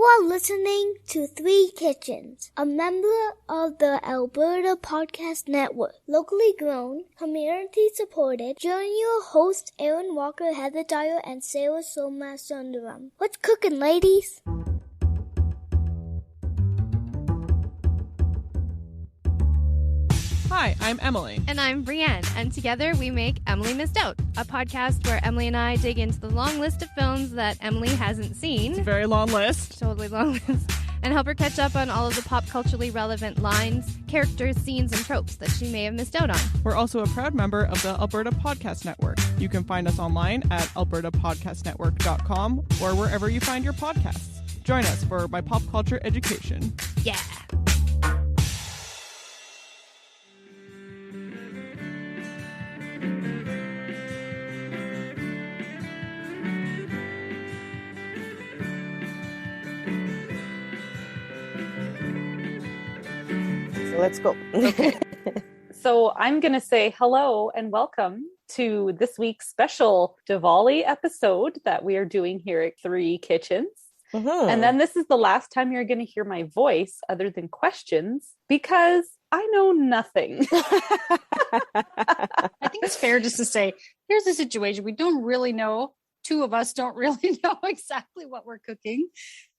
are listening to Three Kitchens, a member of the Alberta Podcast Network. Locally grown, community supported. Join your hosts Aaron Walker, Heather Dyer, and Sarah Sundaram. What's cooking, ladies? Hi, I'm Emily. And I'm Brienne, and together we make Emily Missed Out, a podcast where Emily and I dig into the long list of films that Emily hasn't seen. It's a very long list. Totally long list. And help her catch up on all of the pop culturally relevant lines, characters, scenes, and tropes that she may have missed out on. We're also a proud member of the Alberta Podcast Network. You can find us online at albertapodcastnetwork.com or wherever you find your podcasts. Join us for My Pop Culture Education. Yeah. Let's go. Okay. So I'm going to say hello and welcome to this week's special Diwali episode that we are doing here at Three Kitchens. Mm-hmm. And then this is the last time you're going to hear my voice other than questions because I know nothing. I think it's fair just to say, here's the situation. We don't really know. Two of us don't really know exactly what we're cooking.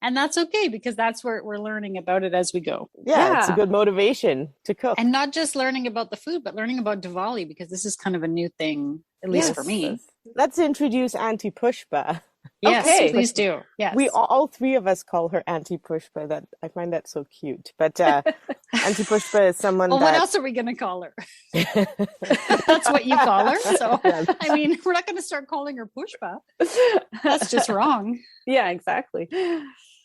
And that's okay because that's where we're learning about it as we go. Yeah, it's a good motivation to cook. And not just learning about the food, but learning about Diwali because this is kind of a new thing, at least for me. Let's introduce Auntie Pushpa. Yes, okay. Please do. Yes. We all three of us call her Auntie Pushpa. That I find that so cute. But Auntie Pushpa is someone what else are we going to call her? That's what you call her. So, I mean, we're not going to start calling her Pushpa. That's just wrong. Yeah, exactly.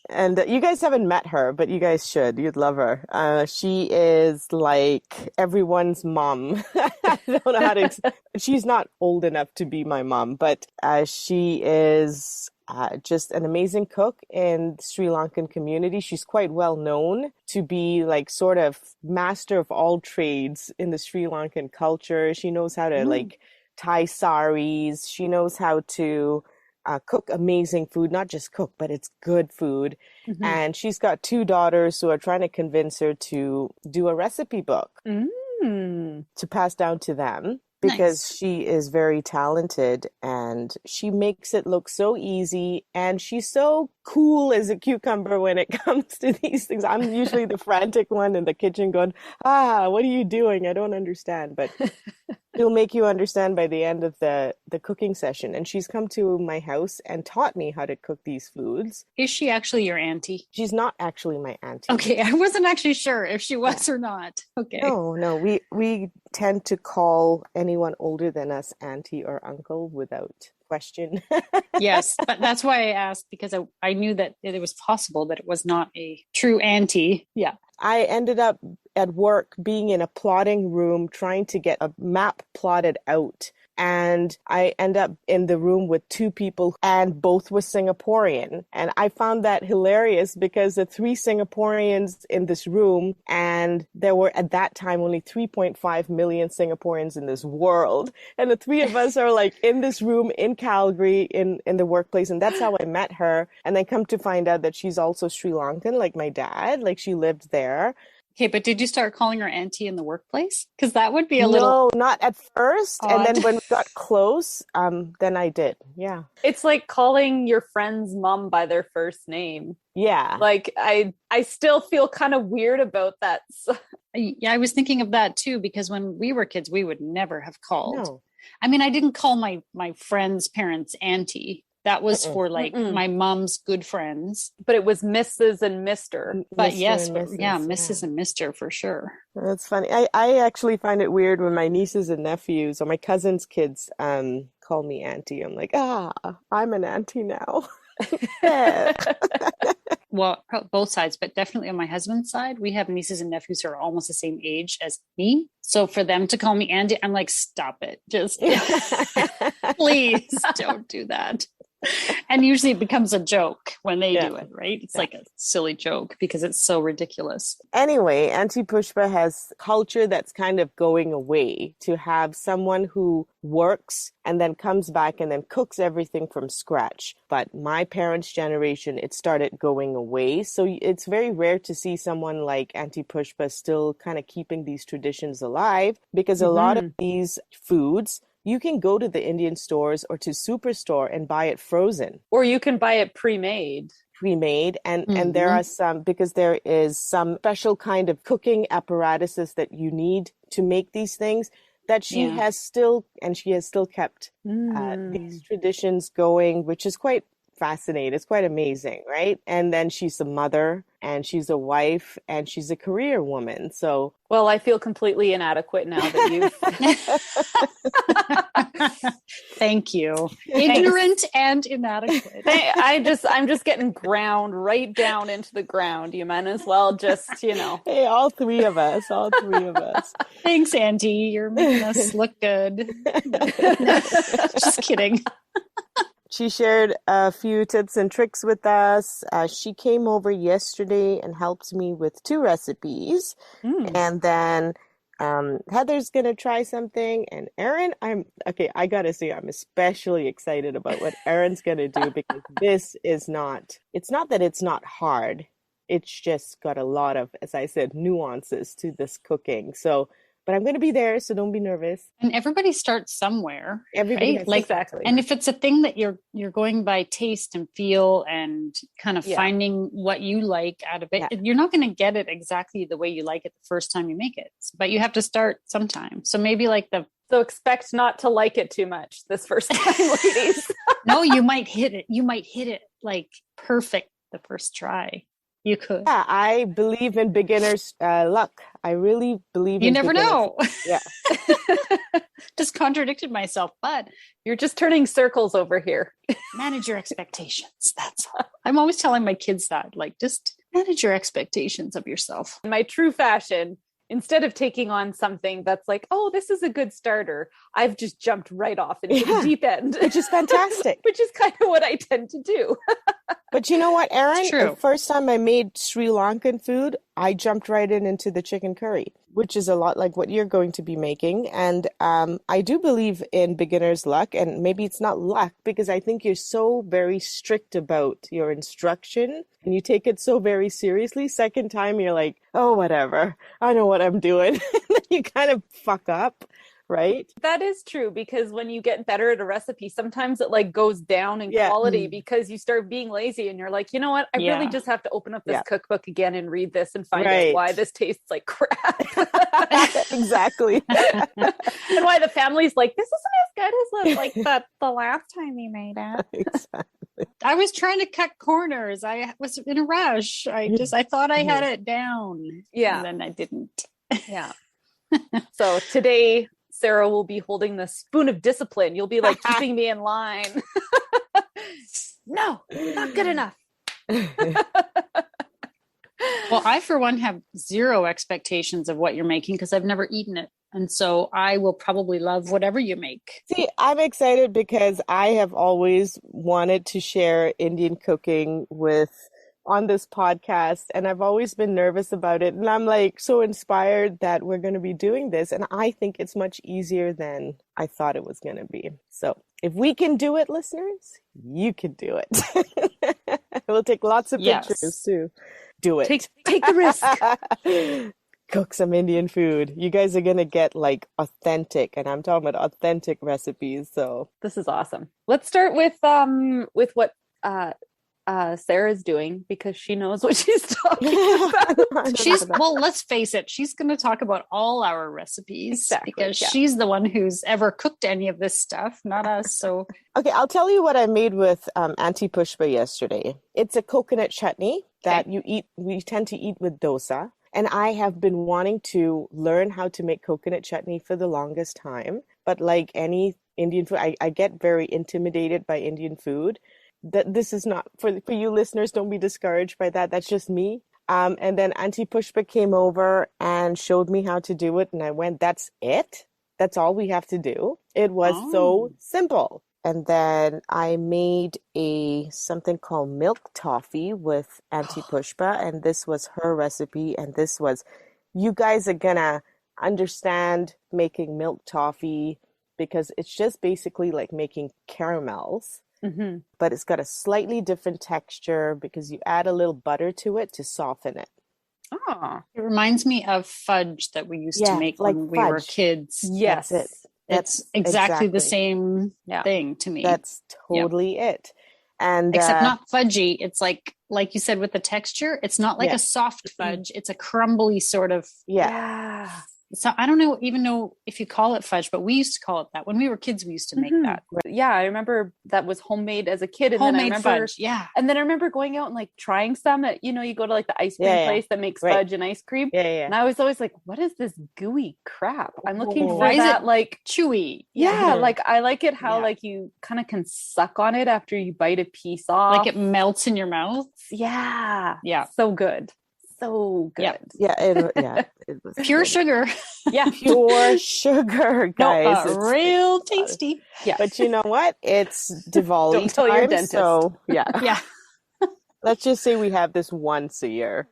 And you guys haven't met her, but you guys should. You'd love her. She is like everyone's mom. I don't know how to... She's not old enough to be my mom, but she is just an amazing cook in the Sri Lankan community. She's quite well known to be like sort of master of all trades in the Sri Lankan culture. She knows how to like tie saris. She knows how to... cook amazing food, not just cook, but it's good food. Mm-hmm. And she's got two daughters who are trying to convince her to do a recipe book to pass down to them because she is very talented and she makes it look so easy and she's so cool as a cucumber when it comes to these things. I'm usually the frantic one in the kitchen going, what are you doing? I don't understand. But she'll make you understand by the end of the cooking session. And she's come to my house and taught me how to cook these foods. Is she actually your auntie? She's not actually my auntie. Okay, I wasn't actually sure if she was or not. Okay. No, we tend to call anyone older than us auntie or uncle without question. Yes, but that's why I asked because I knew that it was possible that it was not a true auntie. Yeah. I ended up at work being in a plotting room trying to get a map plotted out. And I end up in the room with two people and both were Singaporean. And I found that hilarious because the three Singaporeans in this room, and there were at that time only 3.5 million Singaporeans in this world. And the three of us are like in this room in Calgary in the workplace. And that's how I met her. And then come to find out that she's also Sri Lankan, like my dad, like she lived there. Okay, but did you start calling her auntie in the workplace? Because that would be a little... No, not at first. Odd. And then when we got close, then I did. Yeah. It's like calling your friend's mom by their first name. Yeah. Like, I still feel kind of weird about that. Yeah, I was thinking of that too, because when we were kids, we would never have called. No. I mean, I didn't call my friend's parents auntie. That was for like my mom's good friends. But it was Mrs. and Mr. But Mr. yes, and but Mrs., yeah, Mrs. and Mr. for sure. That's funny. I actually find it weird when my nieces and nephews or my cousins' kids call me auntie. I'm like, I'm an auntie now. Well, both sides, but definitely on my husband's side, we have nieces and nephews who are almost the same age as me. So for them to call me auntie, I'm like, stop it. Just please don't do that. And usually it becomes a joke when they do it, right? It's like a silly joke because it's so ridiculous. Anyway, Auntie Pushpa has culture that's kind of going away to have someone who works and then comes back and then cooks everything from scratch. But my parents' generation, it started going away. So it's very rare to see someone like Auntie Pushpa still kind of keeping these traditions alive, because a lot of these foods, you can go to the Indian stores or to Superstore and buy it frozen. Or you can buy it pre-made. And there are some, because there is some special kind of cooking apparatuses that you need to make these things that she has still kept these traditions going, which is quite fascinating. It's quite amazing, right? And then she's a mother and she's a wife and she's a career woman. So, well, I feel completely inadequate now that you've Thank you. Ignorant and inadequate. I'm just getting ground right down into the ground. You might as well just, Hey, all three of us. Thanks, Auntie. You're making us look good. Just kidding. She shared a few tips and tricks with us. She came over yesterday and helped me with 2 recipes. And then Heather's going to try something. And Erin, I got to say, I'm especially excited about what Erin's going to do, because it's not that it's not hard. It's just got a lot of, as I said, nuances to this cooking. So, but I'm going to be there, so don't be nervous. And everybody starts somewhere. Everybody right? Exactly. And if it's a thing that you're going by taste and feel and kind of finding what you like out of it, you're not going to get it exactly the way you like it the first time you make it. But you have to start sometime. So maybe So expect not to like it too much this first time, ladies. No, you might hit it. You might hit it like perfect the first try. You could. Yeah, I believe in beginner's luck. I really believe you in never know. Yeah. Just contradicted myself, but you're just turning circles over here. Manage your expectations. That's all. I'm always telling my kids that, like, just manage your expectations of yourself. In my true fashion, instead of taking on something that's like, oh, this is a good starter, I've just jumped right off into the deep end. Which is fantastic. Which is kind of what I tend to do. But you know what, Erin? The first time I made Sri Lankan food, I jumped right into the chicken curry, which is a lot like what you're going to be making. And I do believe in beginner's luck, and maybe it's not luck, because I think you're so very strict about your instruction and you take it so very seriously. Second time, you're like, oh, whatever. I know what I'm doing. You kind of fuck up. Right? That is true, because when you get better at a recipe, sometimes it like goes down in quality because you start being lazy and you're like, you know what? I really just have to open up this cookbook again and read this and find out why this tastes like crap. Exactly. And why the family's like, this isn't as good as like the last time you made it. Exactly. I was trying to cut corners. I was in a rush. I thought I had it down. Yeah. And then I didn't. Yeah. So today, Sarah will be holding the spoon of discipline. You'll be like keeping me in line. No, not good enough. Well, I, for one, have zero expectations of what you're making because I've never eaten it. And so I will probably love whatever you make. See, I'm excited because I have always wanted to share Indian cooking on this podcast, and I've always been nervous about it, and I'm like so inspired that we're going to be doing this, and I think it's much easier than I thought it was going to be. So if we can do it, listeners, you can do it. We'll take lots of pictures to do it. Take the risk. Cook some Indian food. You guys are going to get like authentic, and I'm talking about authentic recipes. So this is awesome. Let's start with what Sarah's doing, because she knows what she's talking about. Well, let's face it, she's going to talk about all our recipes because she's the one who's ever cooked any of this stuff, not us. So okay, I'll tell you what I made with Auntie Pushpa yesterday. It's a coconut chutney that we tend to eat with dosa. And I have been wanting to learn how to make coconut chutney for the longest time. But like any Indian food, I get very intimidated by Indian food. This is not for you listeners. Don't be discouraged by that. That's just me. And then Auntie Pushpa came over and showed me how to do it. And I went, that's it. That's all we have to do. It was so simple. And then I made something called milk toffee with Auntie Pushpa, and this was her recipe. And this was, you guys are gonna understand making milk toffee because it's just basically like making caramels, but it's got a slightly different texture because you add a little butter to it to soften it. Oh, It reminds me of fudge that we used to make like when we were fudge. kids. yes. That's it. It's exactly the same Yeah. thing to me. That's totally it. And Except not fudgy. It's like you said with the texture, it's not like Yeah. a soft fudge. It's a crumbly sort of. yeah. So I don't even know if you call it fudge, but we used to call it that when we were kids. We used to make that Yeah, I remember that was homemade as a kid. And then I homemade remember, fudge. Yeah, and then I remember going out and like trying some at, you go to like the ice cream Yeah, yeah. place that makes Right. fudge and ice cream. Yeah, yeah. And I was always like, what is this gooey crap? I'm looking for Why is that it like, chewy. yeah, like I like it how Yeah. like you kind of can suck on it after you bite a piece off. Like it melts in your mouth. Yeah. Yeah. So good. So good. Yep. Yeah, it was Pure good. sugar. Yeah. Pure sugar, guys. It's- Real tasty. Yeah. But you know what? It's Diwali Don't tell your time, dentist. so yeah. Yeah. Let's just say we have this once a year.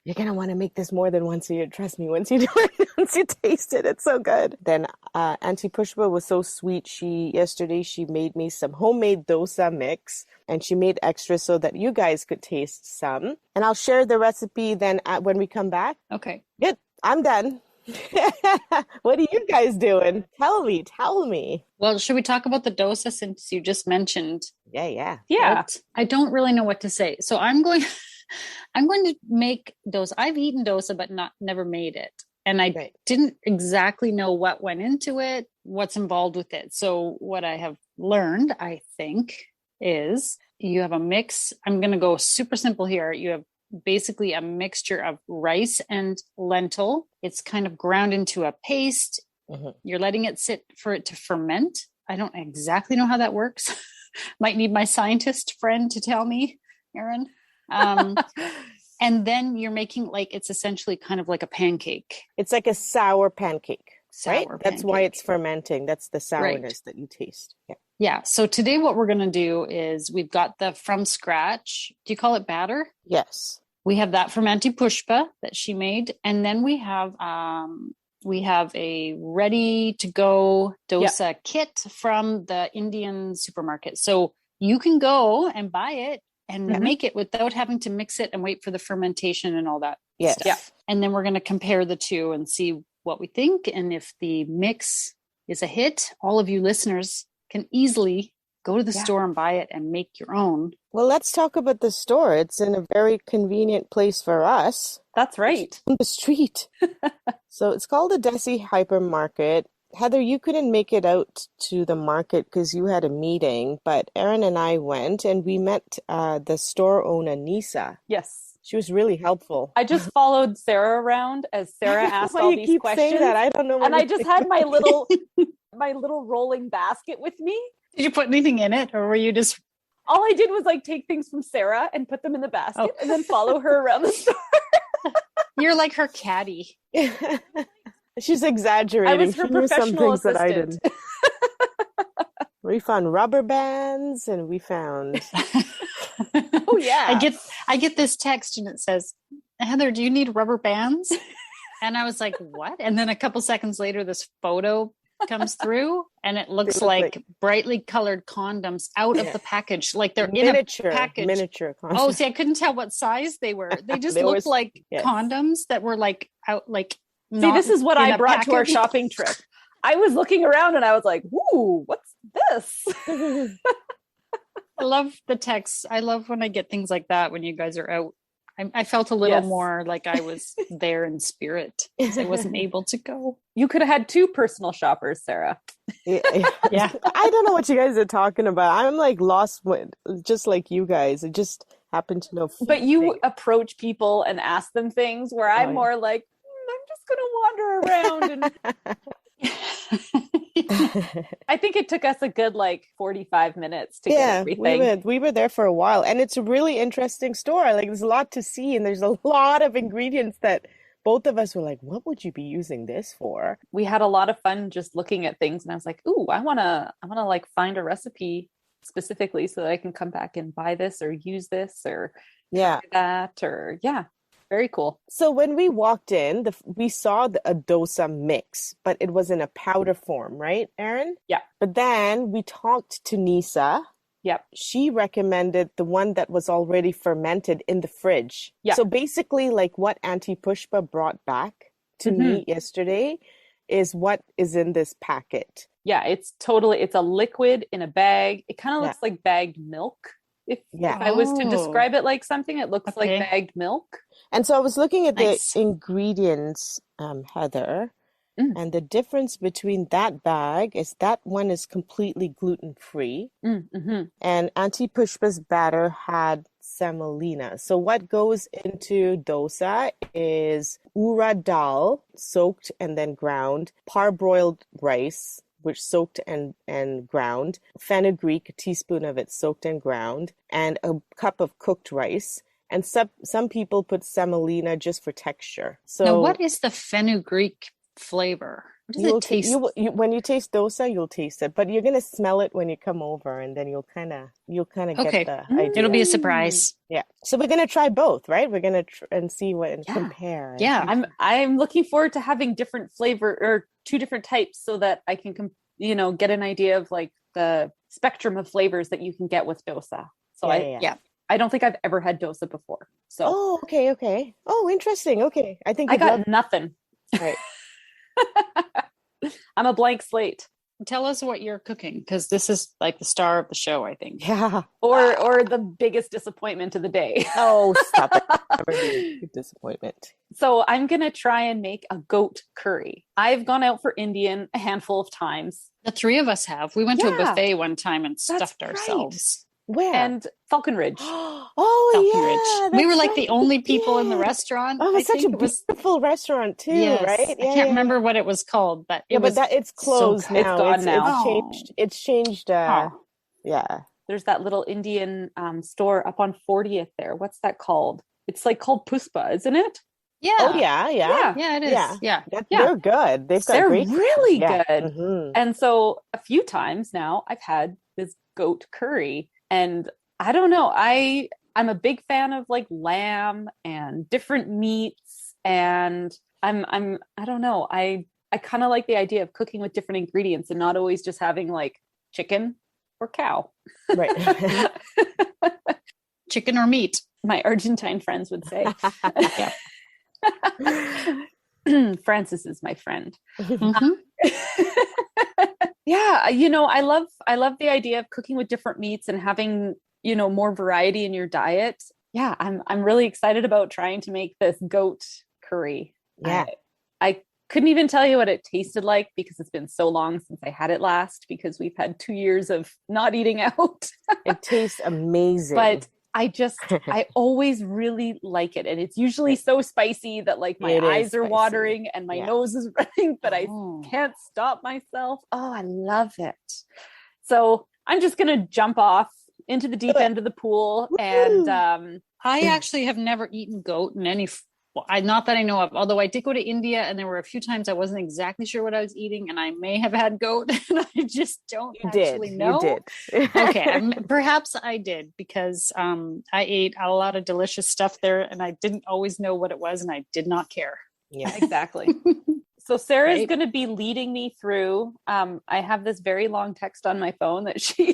You're gonna want to make this more than once a year. Trust me, once you do it, once you taste it, it's so good. Then Auntie Pushpa was so sweet. Yesterday she made me some homemade dosa mix, and she made extra so that you guys could taste some. And I'll share the recipe then when we come back. Okay. Good, I'm done. What are you guys doing? Tell me. Well, should we talk about the dosa since you just mentioned? Yeah. Yeah. it? I don't really know what to say. So I'm going to make dosa. I've eaten dosa, but never made it. And I Right. didn't exactly know what went into it, what's involved with it. So what I have learned, I think, is you have a mix. I'm going to go super simple here. You have basically a mixture of rice and lentil. It's kind of ground into a paste. Mhm. You're letting it sit for it to ferment. I don't exactly know how that works. Might need my scientist friend to tell me, Erin. And then you're making it's essentially kind of like a pancake. It's like a sour pancake, right? Sour That's why pancake. it's fermenting. That's the sourness that you taste. Yeah. Yeah. So today what we're going to do is we've got the from scratch. Do you call it batter? Yes. We have that from Auntie Pushpa that she made. And then we have a ready to go dosa kit from the Indian supermarket. So you can go and buy it and make it without having to mix it and wait for the fermentation and all that Yes. stuff. Yeah. And then we're going to compare the two and see what we think. And if the mix is a hit, all of you listeners can easily go to the store and buy it and make your own. Well, let's talk about the store. It's in a very convenient place for us. That's right. On the street. So it's called the Desi Hypermarket. Heather, you couldn't make it out to the market because you had a meeting, but Erin and I went and we met the store owner, Nisa. Yes. She was really helpful. I just followed Sarah around as Sarah asked Why all you these keep questions. saying that? I don't know. And I just had my little. little rolling basket with me. Did you put anything in it or were you just... All I did was take things from Sarah and put them in the basket and then follow her around the store. You're like her caddy. She's exaggerating. I was her She knew some professional things that I assistant. didn't. We found rubber bands and we found... Oh yeah. I get this text and it says, Heather, do you need rubber bands? And I was like, what? And then a couple seconds later, this photo comes through and it looks like brightly colored condoms out of the package. Like they're miniature, in a package. Miniature condoms. Oh, see, I couldn't tell what size they were. They just They looked were- like yes. condoms that were out See, this is what I brought to our package. shopping trip. I was looking around and I was like, ooh, what's this? I love the texts. I love when I get things like that when you guys are out. I felt a little Yes. more like I was there in spirit because I wasn't able to go. You could have had two personal shoppers, Sarah. Yeah. I don't know what you guys are talking about. I'm lost with, just like you guys. I just happen to know. But you approach people and ask them things where I'm more like, I'm just going to wander around. And I think it took us a good 45 minutes to get everything. we were there for a while, and it's a really interesting store. There's a lot to see, and there's a lot of ingredients that both of us were like, what would you be using this for? We had a lot of fun just looking at things, and I was like, ooh, I wanna like find a recipe specifically so that I can come back and buy this or use this or try that, or very cool. So when we walked in, we saw a dosa mix, but it was in a powder form, right, Erin? Yeah. But then we talked to Nisa. Yep. She recommended the one that was already fermented in the fridge. Yeah. So basically, like what Auntie Pushpa brought back to me yesterday is what is in this packet. Yeah, it's a liquid in a bag. It kind of looks like bagged milk. If I was to describe it like something, it looks like bagged milk. And so I was looking at the ingredients, Heather, and the difference between that bag is that one is completely gluten-free. Mm-hmm. And Auntie Pushpa's batter had semolina. So what goes into dosa is urad dal, soaked and then ground, parboiled rice, which soaked and ground, fenugreek, a teaspoon of it soaked and ground, and a cup of cooked rice. And some people put semolina just for texture. So now, what is the fenugreek flavor? What does it taste? When you taste dosa, you'll taste it, but you're gonna smell it when you come over, and then you'll kind of get the idea. It'll be a surprise. Yeah. So we're gonna try both, right? We're gonna and see and compare. Yeah. I'm looking forward to having different flavor or two different types so that I can get an idea of like the spectrum of flavors that you can get with dosa. So I don't think I've ever had dosa before. So okay. Oh, interesting. Okay. I think I got nothing. Right. I'm a blank slate. Tell us what you're cooking, because this is like the star of the show, I think. Yeah. Or the biggest disappointment of the day. Oh, stop it. Never disappointment. So I'm going to try and make a goat curry. I've gone out for Indian a handful of times. The three of us have. We went to a buffet one time and stuffed ourselves. Where? And Falcon Ridge. Falcon Ridge. We were like the only people in the restaurant. Oh, it was such a beautiful restaurant too, right? I can't remember what it was called, but it's closed now. It's gone now. It's changed. Yeah. There's that little Indian store up on 40th there. What's that called? It's like called Puspa, isn't it? Yeah. Oh yeah. Yeah, it is. Yeah. They're good. They're really good. Mm-hmm. And so a few times now I've had this goat curry, and I don't know. I'm a big fan of like lamb and different meats, and I don't know. I kind of like the idea of cooking with different ingredients and not always just having like chicken or cow. Right. Chicken or meat, my Argentine friends would say. Francis is my friend. Mm-hmm. Yeah, I love the idea of cooking with different meats and having, more variety in your diet. Yeah, I'm really excited about trying to make this goat curry. Yeah. I couldn't even tell you what it tasted like because it's been so long since I had it last, because we've had 2 years of not eating out. It tastes amazing. But I always really like it. And it's usually so spicy that like my eyes are watering and my nose is running, but I can't stop myself. Oh, I love it. So I'm just going to jump off into the deep end of the pool. And I actually have never eaten goat in any not that I know of, although I did go to India and there were a few times I wasn't exactly sure what I was eating, and I may have had goat and I just don't actually know. You did. Okay, perhaps I did, because I ate a lot of delicious stuff there and I didn't always know what it was and I did not care. Yeah, exactly. So Sarah's going to be leading me through. I have this very long text on my phone that she,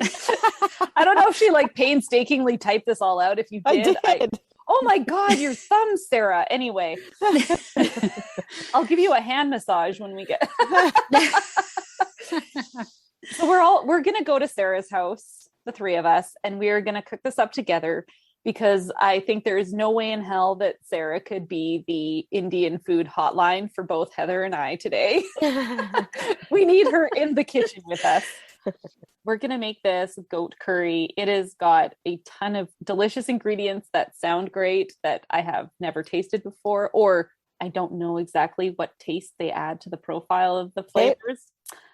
I don't know if she like painstakingly typed this all out. If you did, I did. Oh my God, your thumbs, Sarah. Anyway, I'll give you a hand massage when we get. So we're going to go to Sarah's house, the three of us, and we are going to cook this up together, because I think there is no way in hell that Sarah could be the Indian food hotline for both Heather and I today. We need her in the kitchen with us. We're going to make this goat curry. It has got a ton of delicious ingredients that sound great that I have never tasted before, or I don't know exactly what taste they add to the profile of the flavors.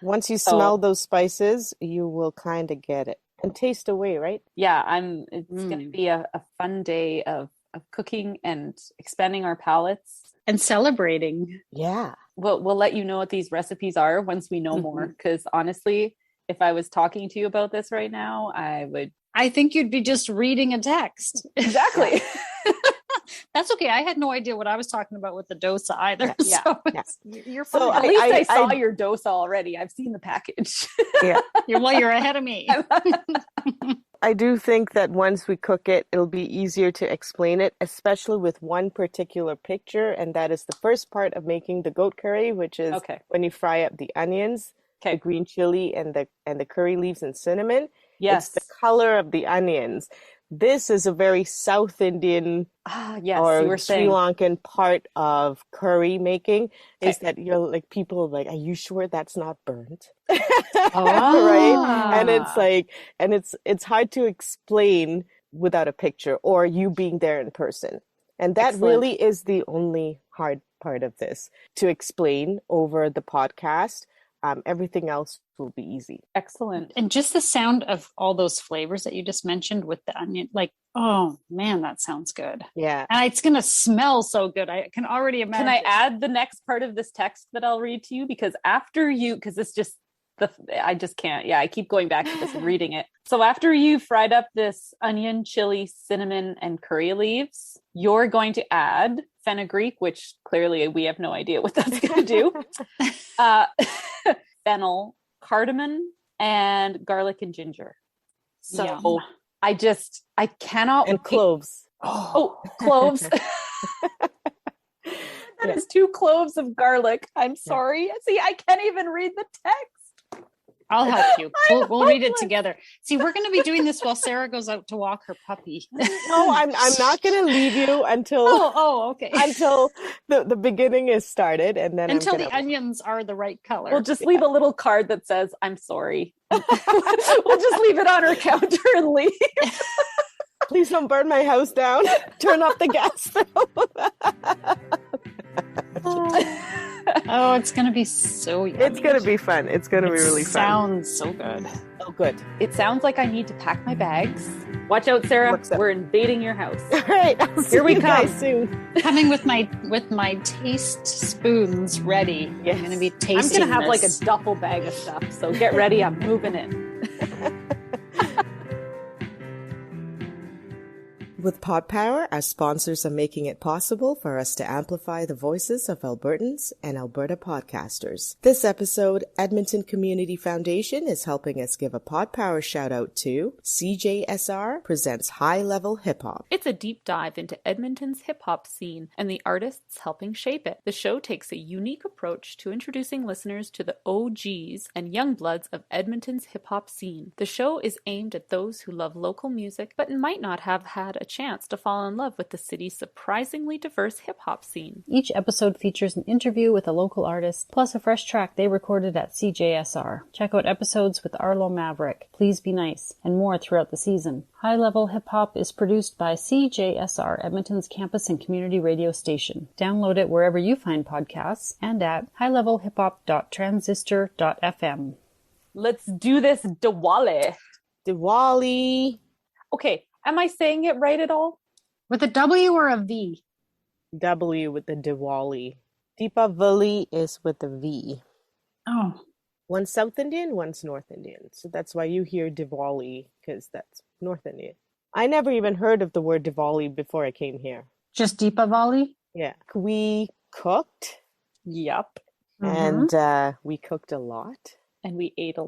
Once you smell those spices, you will kind of get it and taste away, right? Yeah, it's going to be a fun day of cooking and expanding our palates. and celebrating. Yeah. We'll let you know what these recipes are once we know more. Because honestly, if I was talking to you about this right now, I think you'd be just reading a text. Exactly. That's okay. I had no idea what I was talking about with the dosa either. Yeah. So You're fine. So at least I saw your dosa already. I've seen the package. Yeah. You're ahead of me. I do think that once we cook it, it'll be easier to explain it, especially with one particular picture. And that is the first part of making the goat curry, which is when you fry up the onions, the green chili, and the curry leaves and cinnamon. Yes. It's the color of the onions. This is a very South Indian or Sri Lankan part of curry making. Is that you're like, people are like, are you sure that's not burnt? Right? And it's like, and it's hard to explain without a picture or you being there in person. And that really is the only hard part of this, to explain over the podcast. Everything else will be easy. Excellent. And just the sound of all those flavors that you just mentioned with the onion, like, oh man, that sounds good. Yeah. And it's going to smell so good. I can already imagine. Can I add the next part of this text that I'll read to you? Because I just can't. Yeah, I keep going back to this and reading it. So after you fried up this onion, chili, cinnamon, and curry leaves, you're going to add fenugreek, which clearly we have no idea what that's going to do. Fennel, cardamom, and garlic and ginger. So I cannot. And cloves. Cloves. That is 2 cloves of garlic. I'm sorry. See, I can't even read the text. I'll help you. We'll read it together. See, we're going to be doing this while Sarah goes out to walk her puppy. No, I'm not going to leave you until okay. Until the beginning is started, and then until the onions are the right color. We'll just leave a little card that says, "I'm sorry." We'll just leave it on her counter and leave. Please don't burn my house down. Turn off the gas stove. Oh, it's going to be so yummy. It's going to be fun. It's going to be really fun. Sounds so good. Oh, good. It sounds like I need to pack my bags. Watch out, Sarah. We're invading your house. All right. Here we come soon. Coming with my taste spoons ready. Yes. I'm going to be tasting I'm going to have like a duffel bag of stuff. So get ready. I'm moving in. With Pod Power, our sponsors are making it possible for us to amplify the voices of Albertans and Alberta podcasters. This episode, Edmonton Community Foundation is helping us give a Pod Power shout out to CJSR presents High Level Hip Hop. It's a deep dive into Edmonton's hip hop scene and the artists helping shape it. The show takes a unique approach to introducing listeners to the OGs and young bloods of Edmonton's hip hop scene. The show is aimed at those who love local music but might not have had a chance to fall in love with the city's surprisingly diverse hip-hop scene. Each episode features an interview with a local artist, plus a fresh track they recorded at CJSR. Check out episodes with Arlo Maverick, Please Be Nice, and more throughout the season. High Level Hip Hop is produced by CJSR, Edmonton's campus and community radio station. Download it wherever you find podcasts and at highlevelhiphop.transistor.fm. Let's do this Diwali. Diwali. Okay. Am I saying it right at all? With a W or a V? W with the Diwali. Deepavali is with the V. Oh. One's South Indian, one's North Indian. So that's why you hear Diwali, because that's North Indian. I never even heard of the word Diwali before I came here. Just Deepavali? Yeah. We cooked. Yep. And we cooked a lot. And we ate a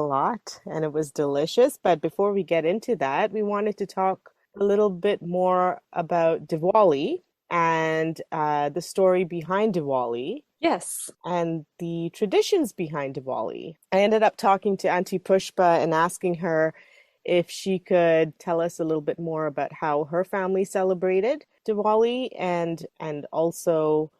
lot. And it was delicious. But before we get into that, we wanted to talk a little bit more about Diwali and the story behind Diwali. Yes. And the traditions behind Diwali. I ended up talking to Auntie Pushpa and asking her if she could tell us a little bit more about how her family celebrated Diwali and also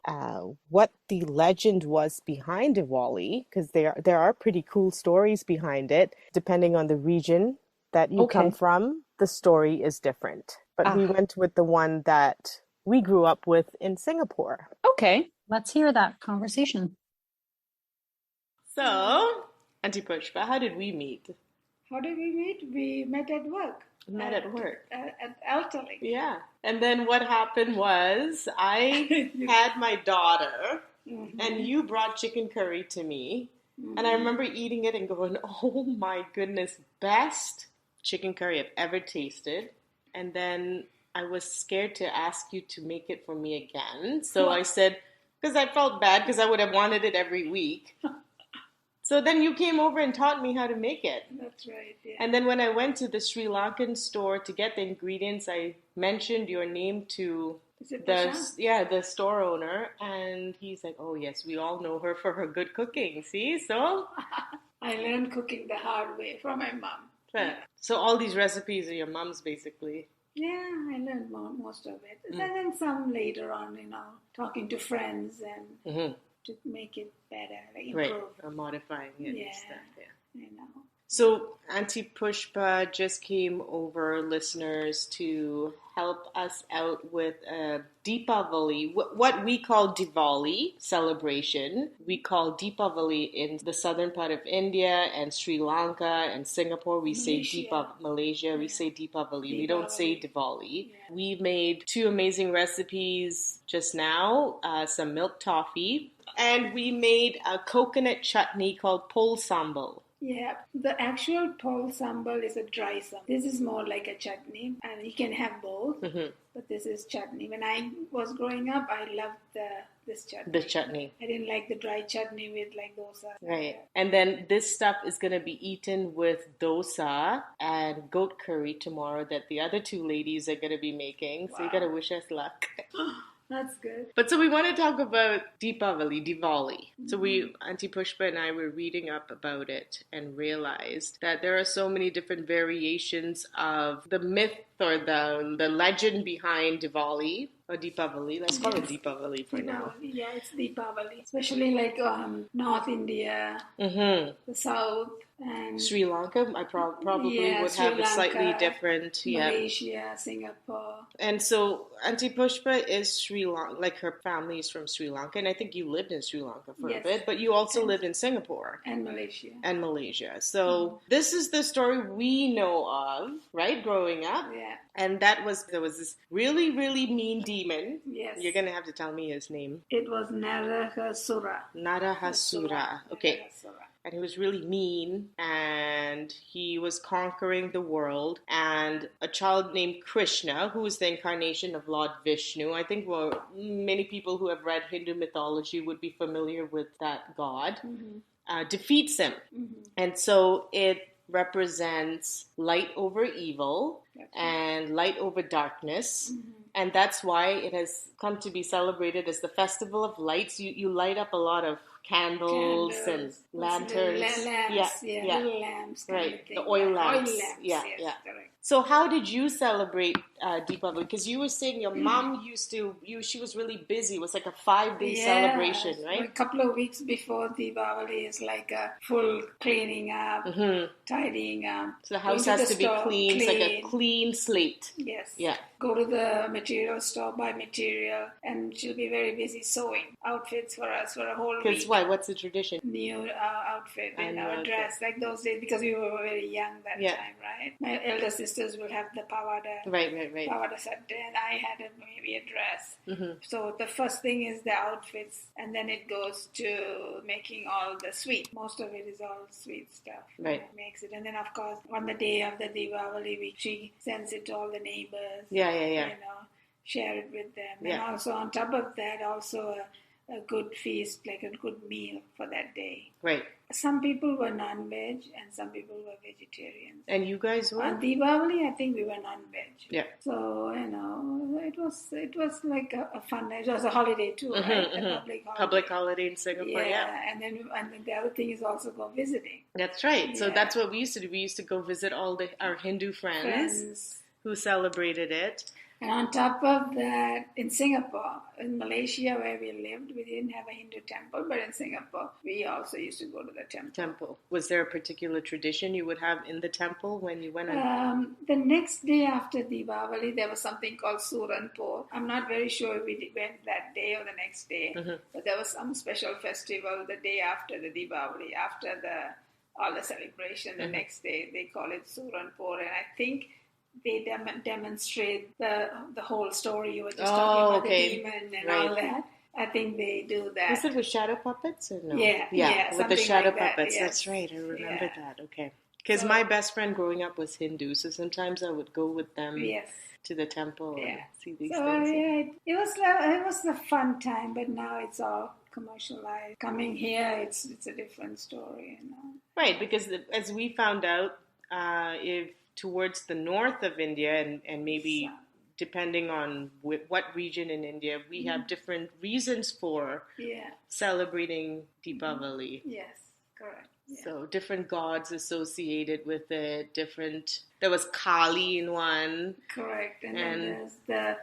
what the legend was behind Diwali, because there are pretty cool stories behind it. Depending on the region that you come from, the story is different. But we went with the one that we grew up with in Singapore. Okay. Let's hear that conversation. So, Auntie Pushpa, how did we meet? How did we meet? We met at work. Met at work. At Elterling. Yeah. And then what happened was I had my daughter and you brought chicken curry to me. And I remember eating it and going, oh my goodness, best chicken curry I've ever tasted. And then I was scared to ask you to make it for me again. So I said, because I felt bad because I would have wanted it every week. So then you came over and taught me how to make it. That's right, yeah. And then when I went to the Sri Lankan store to get the ingredients, I mentioned your name to the store owner. And he's like, oh yes, we all know her for her good cooking. See, so... I learned cooking the hard way from my mom. Yeah. So all these recipes are your mom's basically. Yeah, I learned most of it. And then some later on, talking to friends and to make it better, like improve. Right, or modifying it and stuff, yeah. I know. So Auntie Pushpa just came over, listeners, to help us out with a Deepavali, what we call Diwali celebration. We call Deepavali in the southern part of India and Sri Lanka and Singapore. We say Malaysia, we say Deepavali. We don't say Diwali. Yeah. We made 2 amazing recipes just now, some milk toffee, and we made a coconut chutney called pol sambal. Yeah, the actual pol sambal is a dry sambal. This is more like a chutney, and you can have both, but this is chutney. When I was growing up, I loved this chutney. The chutney. I didn't like the dry chutney with like dosas. Right. And then this stuff is going to be eaten with dosa and goat curry tomorrow that the other 2 ladies are going to be making. So you got to wish us luck. That's good. But so we want to talk about Diwali. So Auntie Pushpa and I were reading up about it and realized that there are so many different variations of the myth or the legend behind Diwali or Deepavali. Let's call it Deepavali for now. Yeah, it's Deepavali. Especially like North India, the South, and Sri Lanka. I probably would have a slightly different. Malaysia, Singapore. And so Auntie Pushpa is Sri Lanka, like her family is from Sri Lanka, and I think you lived in Sri Lanka for a bit, but you also lived in Singapore. And Malaysia. So this is the story we know of, right, growing up. Yeah. And there was this really, really mean demon. Yes. You're going to have to tell me his name. It was Narahasura. Okay. And he was really mean, and he was conquering the world. And a child named Krishna, who is the incarnation of Lord Vishnu, I think many people who have read Hindu mythology would be familiar with that god, defeats him. And so it represents light over evil and light over darkness. And that's why it has come to be celebrated as the Festival of Lights. You light up a lot of candles and lanterns. Little lamps. Right, the oil lamps. Yeah. Correct. So how did you celebrate Deepavali? Because you were saying your mom she was really busy. It was like a 5-day celebration, right? A couple of weeks before Deepavali is like a full cleaning up, tidying up. So the house has to be clean. It's like a clean slate. Yes. Yeah. Go to the material store, buy material, and she'll be very busy sewing outfits for us for a whole week. Because why? What's the tradition? New outfit and our dress, like those days, because we were very young that time, right? My elder sisters will have the pawada. Right. Pawada set, and I had maybe a dress. So the first thing is the outfits, and then it goes to making all the sweet. Most of it is all sweet stuff. Right. Makes it, and then of course on the day of the Diwali, she sends it to all the neighbors. Share it with them. And also on top of that, also a good feast, like a good meal for that day. Right. Some people were non-veg and some people were vegetarians. And you guys were? On Diwali, I think we were non-veg. Yeah. So, it was like a fun, it was a holiday too, right? A public holiday in Singapore, And then the other thing is also go visiting. That's right. Yeah. So that's what we used to do. We used to go visit all our Hindu friends who celebrated it. And on top of that, in Singapore, in Malaysia where we lived, we didn't have a Hindu temple, but in Singapore, we also used to go to the temple. Was there a particular tradition you would have in the temple when you went? The next day after Diwali, there was something called Suranpur. I'm not very sure if we went that day or the next day, but there was some special festival the day after the Diwali, after the all the celebration. The next day they call it Suranpur, and I think they demonstrate the whole story. You were just talking about the demon and all that. I think they do that. Was it with shadow puppets or no? Yeah, with the shadow like that, puppets. yes. That's right. I remember that. Okay. Because my best friend growing up was Hindu, so sometimes I would go with them to the temple and see these things. It was a fun time, but now it's all commercialized. Coming here, it's a different story, you know. Right, because as we found out, if towards the north of India and maybe depending on what region in India, we have different reasons for celebrating Deepavali. Yes, correct. Yeah. So different gods associated with it, there was Kali in one. Correct. And then there's the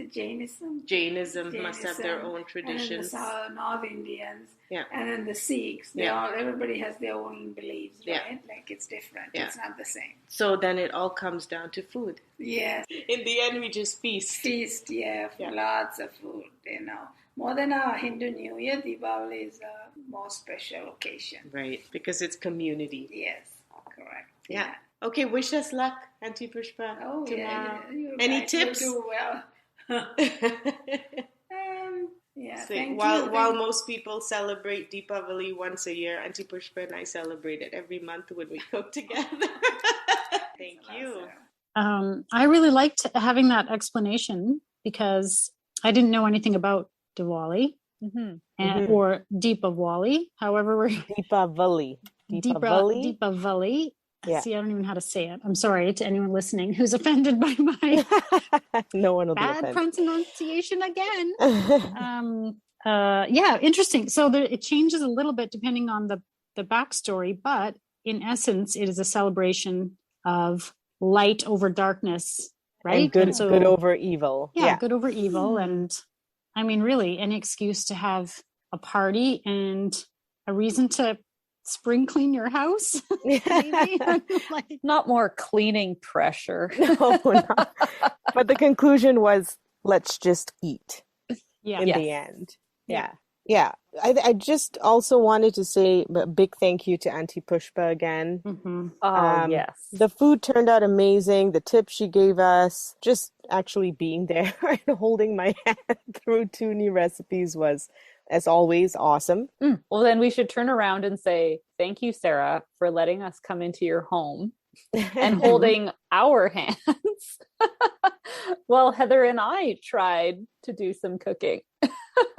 Jainism. Jainism must have their own traditions. And then the North Indians. Yeah. And then the Sikhs. Everybody has their own beliefs, right? Like it's different. Yeah. It's not the same. So then it all comes down to food. Yes. In the end, we just feast. Lots of food, you know. More than our Hindu New Year, Diwali is a more special occasion. Right, because it's community. Yes, correct. Yeah. Okay, wish us luck, Auntie Pushpa. Oh, tomorrow. Yeah. Any tips? You do well. Thank you. While most people celebrate Deepavali once a year, Auntie Pushpa and I celebrate it every month when we cook together. Thank you. I really liked having that explanation because I didn't know anything about Diwali or Deepavali. However, we're Deepavali. Deepavali. Yeah. See, I don't even know how to say it. I'm sorry to anyone listening who's offended by my no one will bad be offended. Pronunciation again. Interesting. So it changes a little bit depending on the backstory, but in essence, it is a celebration of light over darkness, right? And good over evil. Yeah, good over evil. And I mean, really, any excuse to have a party and a reason to spring clean your house. Maybe. Not more cleaning pressure. No, not. But the conclusion was, let's just eat in the end. Yeah. I just also wanted to say a big thank you to Auntie Pushpa again. Yes. The food turned out amazing. The tips she gave us, just actually being there and holding my hand through 2 new recipes was, as always, awesome. Well, then we should turn around and say, thank you, Sarah, for letting us come into your home and holding our hands while Heather and I tried to do some cooking.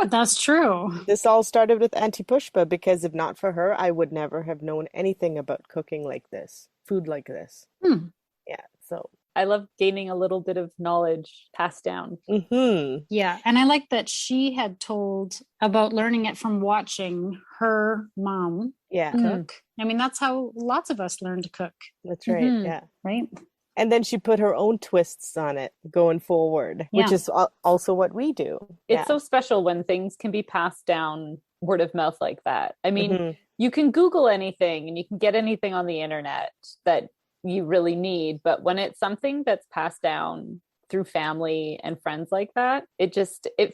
That's true. This all started with Auntie Pushpa because if not for her, I would never have known anything about cooking like this, food like this. Yeah, so I love gaining a little bit of knowledge passed down. Yeah, and I like that she had told about learning it from watching her mom cook. I mean, that's how lots of us learn to cook. That's right, yeah. Right? And then she put her own twists on it going forward, which is also what we do. It's so special when things can be passed down word of mouth like that. I mean, you can Google anything and you can get anything on the internet that you really need, but when it's something that's passed down through family and friends like that, it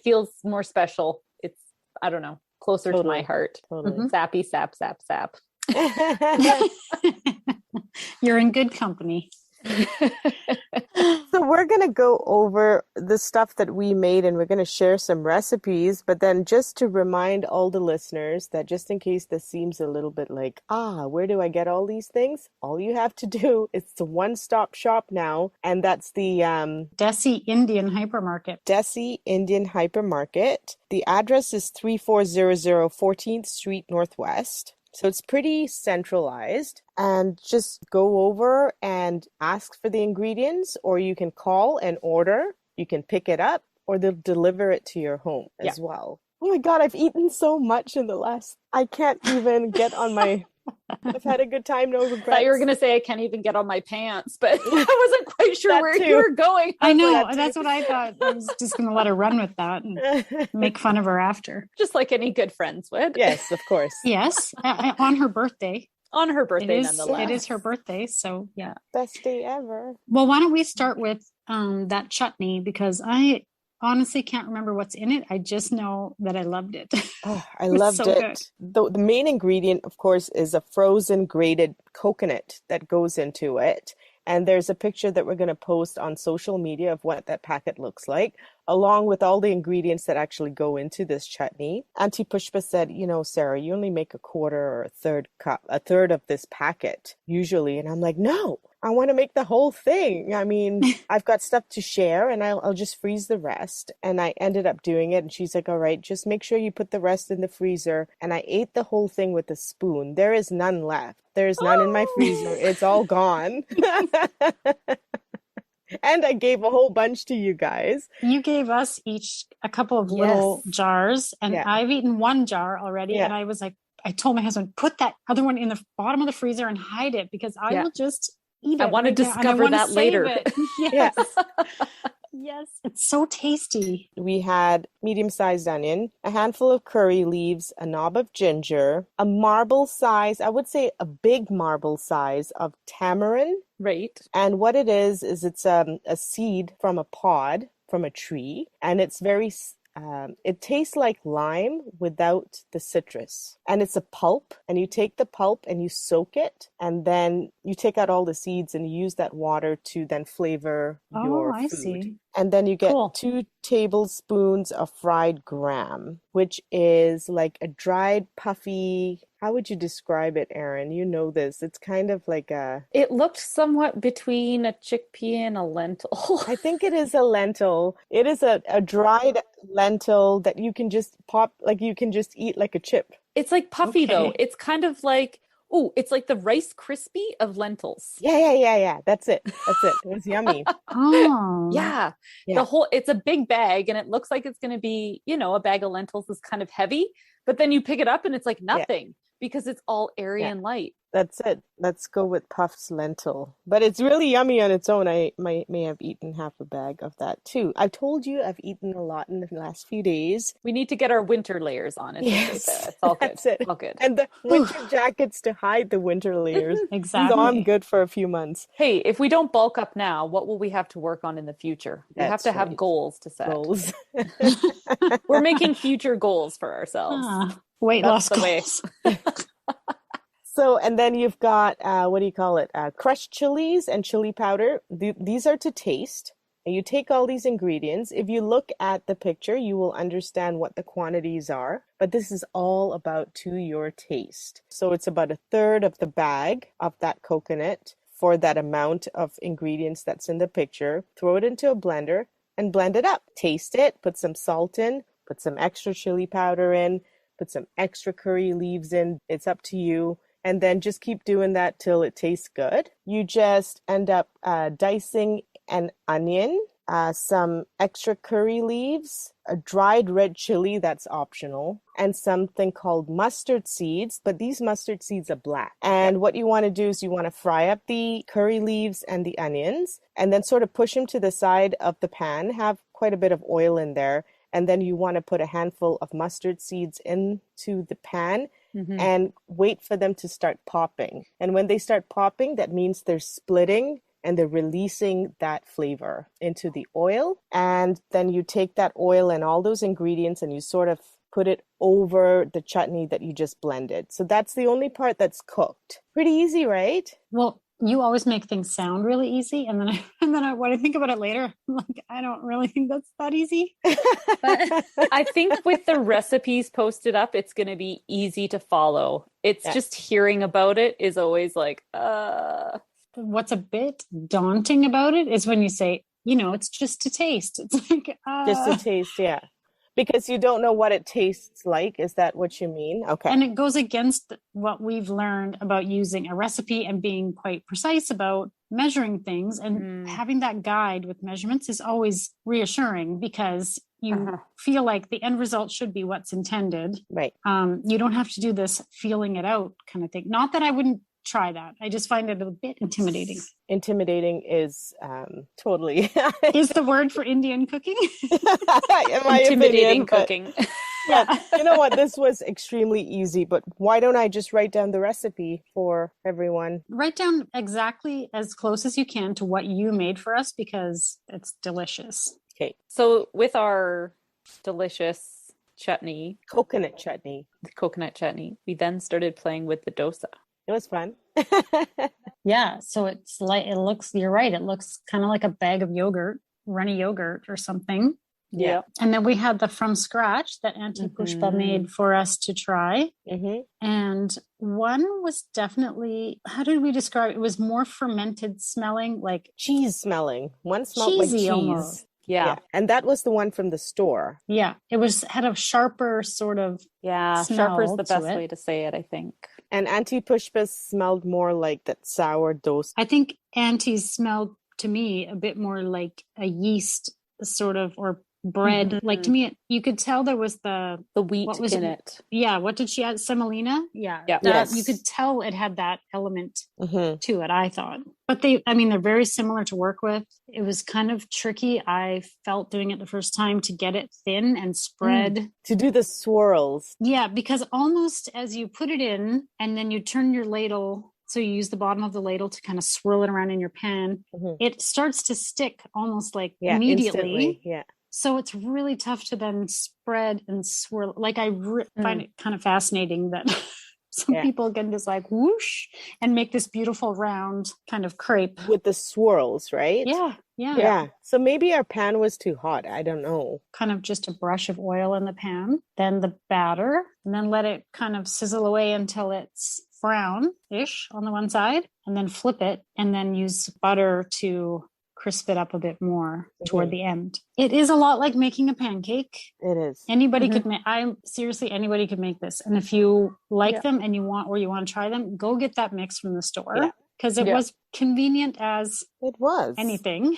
feels more special. It's, I don't know, closer to my heart. Sappy sap sap sap. You're in good company. So we're going to go over the stuff that we made and we're going to share some recipes, but then just to remind all the listeners that just in case this seems a little bit like, where do I get all these things? All you have to do is the one-stop shop now, and that's the Desi Indian Hypermarket. Desi Indian Hypermarket. The address is 3400 14th Street Northwest. So it's pretty centralized, and just go over and ask for the ingredients, or you can call and order. You can pick it up, or they'll deliver it to your home as well. Oh my God, I've eaten so much in the last, I can't even get on my, I've had a good time, no regrets. I thought you were going to say I can't even get on my pants, but I wasn't quite sure where you were going. I know, that's what I thought. I was just going to let her run with that and make fun of her after. Just like any good friends would. Yes, of course. Yes, on her birthday. On her birthday, nonetheless. It is her birthday, so yeah. Best day ever. Well, why don't we start with that chutney, because I honestly can't remember what's in it. I just know that I loved it. Oh, I loved it. The main ingredient, of course, is a frozen grated coconut that goes into it. And there's a picture that we're going to post on social media of what that packet looks like, along with all the ingredients that actually go into this chutney. Auntie Pushpa said, Sarah, you only make a quarter or a third of this packet usually. And I'm like, no, I want to make the whole thing. I mean, I've got stuff to share and I'll just freeze the rest. And I ended up doing it. And she's like, all right, just make sure you put the rest in the freezer. And I ate the whole thing with a spoon. There is none left. There's none in my freezer. It's all gone. And I gave a whole bunch to you guys. You gave us each a couple of little jars, and I've eaten one jar already. And I was like, I told my husband, put that other one in the bottom of the freezer and hide it because I will just eat it. I want to discover that later. Yes. Yes, it's so tasty. We had medium-sized onion, a handful of curry leaves, a knob of ginger, a marble size, I would say a big marble size of tamarind. Right. And what it is it's a seed from a pod from a tree, and it's very it tastes like lime without the citrus. And it's a pulp, and you take the pulp and you soak it, and then you take out all the seeds and you use that water to then flavor your food. I see. And then you get 2 tablespoons of fried gram, which is like a dried, puffy, how would you describe it, Erin? You know this. It's kind of like It looked somewhat between a chickpea and a lentil. I think it is a lentil. It is a dried lentil that you can just pop, like you can just eat like a chip. It's like puffy though. It's kind of like, it's like the Rice Krispie of lentils. Yeah. That's it. It was yummy. Yeah. It's a big bag and it looks like it's going to be, a bag of lentils is kind of heavy, but then you pick it up and it's like nothing because it's all airy and light. That's it. Let's go with Puff's lentil. But it's really yummy on its own. I may have eaten half a bag of that too. I told you I've eaten a lot in the last few days. We need to get our winter layers on. It's all good. That's it. All good. And the winter jackets to hide the winter layers. Exactly. So I'm good for a few months. Hey, if we don't bulk up now, what will we have to work on in the future? We have to have goals to set. Goals. We're making future goals for ourselves. Weight loss goals. So, and then you've got, crushed chilies and chili powder. These are to taste. And you take all these ingredients. If you look at the picture, you will understand what the quantities are. But this is all about to your taste. So it's about a third of the bag of that coconut for that amount of ingredients that's in the picture. Throw it into a blender and blend it up. Taste it, put some salt in, put some extra chili powder in, put some extra curry leaves in. It's up to you. And then just keep doing that till it tastes good. You just end up dicing an onion, some extra curry leaves, a dried red chili that's optional, and something called mustard seeds, but these mustard seeds are black. And what you want to do is you want to fry up the curry leaves and the onions, and then sort of push them to the side of the pan, have quite a bit of oil in there, and then you want to put a handful of mustard seeds into the pan. And wait for them to start popping. And when they start popping, that means they're splitting and they're releasing that flavor into the oil. And then you take that oil and all those ingredients and you sort of put it over the chutney that you just blended. So that's the only part that's cooked. Pretty easy, right? Well, you always make things sound really easy. And then when I think about it later, I'm like, I don't really think that's that easy. But I think with the recipes posted up, it's going to be easy to follow. It's just hearing about it is always like, What's a bit daunting about it is when you say, it's just to taste. It's like, Just to taste, yeah. Because you don't know what it tastes like. Is that what you mean? Okay. And it goes against what we've learned about using a recipe and being quite precise about measuring things. And having that guide with measurements is always reassuring because you feel like the end result should be what's intended. Right. You don't have to do this feeling it out kind of thing. Not that I wouldn't try that. I just find it a bit intimidating. Intimidating is totally is the word for Indian cooking. Intimidating cooking. Yeah, you know what? This was extremely easy, but why don't I just write down the recipe for everyone? Write down exactly as close as you can to what you made for us because it's delicious. Okay. So with our delicious chutney, Coconut chutney, we then started playing with the dosa. it was fun. Yeah. So it's like, you're right. It looks kind of like a bag of yogurt, runny yogurt or something. Yeah. And then we had the from scratch that Auntie Pushpa made for us to try. And one was definitely, how did we describe it? It was more fermented smelling, like cheese smelling. One smelled like cheese. Almost. Yeah. And that was the one from the store. Yeah. It had a sharper sort of sharper is the best way to say it, I think. And Auntie Pushpa smelled more like that sour dosa. I think Auntie's smelled to me a bit more like a yeast sort of, or bread. Like to me, you could tell there was the wheat in it. Yeah. What did she add? Semolina? Yeah. You could tell it had that element to it, I thought. But they're very similar to work with. It was kind of tricky. I felt doing it the first time to get it thin and spread. To do the swirls. Yeah, because almost as you put it in and then you turn your ladle, so you use the bottom of the ladle to kind of swirl it around in your pan, it starts to stick almost like immediately. Instantly. Yeah. So it's really tough to then spread and swirl. Like I find it kind of fascinating that some people can just like whoosh and make this beautiful round kind of crepe. With the swirls, right? Yeah. So maybe our pan was too hot. I don't know. Kind of just a brush of oil in the pan, then the batter, and then let it kind of sizzle away until it's brown-ish on the one side, and then flip it, and then use butter to crisp it up a bit more toward the end. It is a lot like making a pancake. It is. Anybody could make, anybody could make this. And if you like them and you want to try them, go get that mix from the store, because it was convenient as it was anything.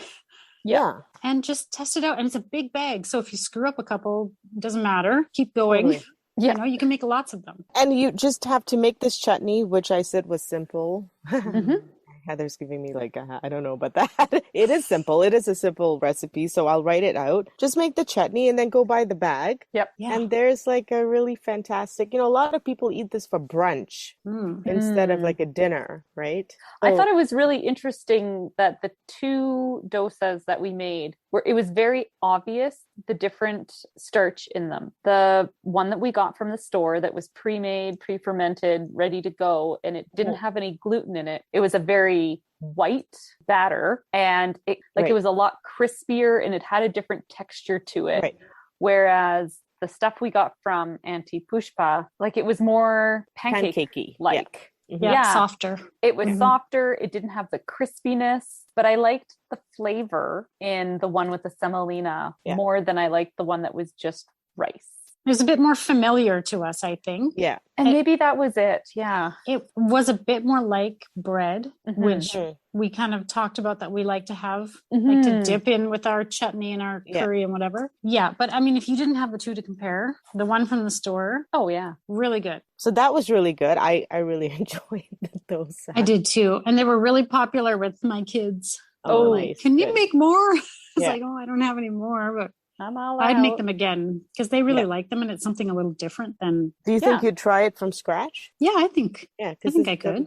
Yeah. And just test it out. And it's a big bag. So if you screw up a couple, it doesn't matter. Keep going. Totally. You can make lots of them. And you just have to make this chutney, which I said was simple. Heather's giving me like, I don't know about that. It is simple. It is a simple recipe. So I'll write it out. Just make the chutney and then go buy the bag. Yep. Yeah. And there's like a really fantastic, a lot of people eat this for brunch instead of like a dinner, right? So, I thought it was really interesting that the two dosas that we made it was very obvious the different starch in them. The one that we got from the store that was pre-made, pre-fermented, ready to go, and it didn't have any gluten in it. It was a very white batter, and it was a lot crispier, and it had a different texture to it. Right. Whereas the stuff we got from Auntie Pushpa, like it was more pancakey like. Softer. It was softer. It didn't have the crispiness, but I liked the flavor in the one with the semolina more than I liked the one that was just rice. It was a bit more familiar to us, I think. Yeah. And maybe that was it. Yeah. It was a bit more like bread, which we kind of talked about that we like to have, like to dip in with our chutney and our curry and whatever. Yeah. But I mean, if you didn't have the two to compare, the one from the store. Oh, yeah. Really good. So that was really good. I really enjoyed those. I did too. And they were really popular with my kids. Oh, nice. Can you make more? I was like, I don't have any more, but I'd make them again because they really like them, and it's something a little different than. Do you think you'd try it from scratch? Yeah, I think. Yeah, I think I could.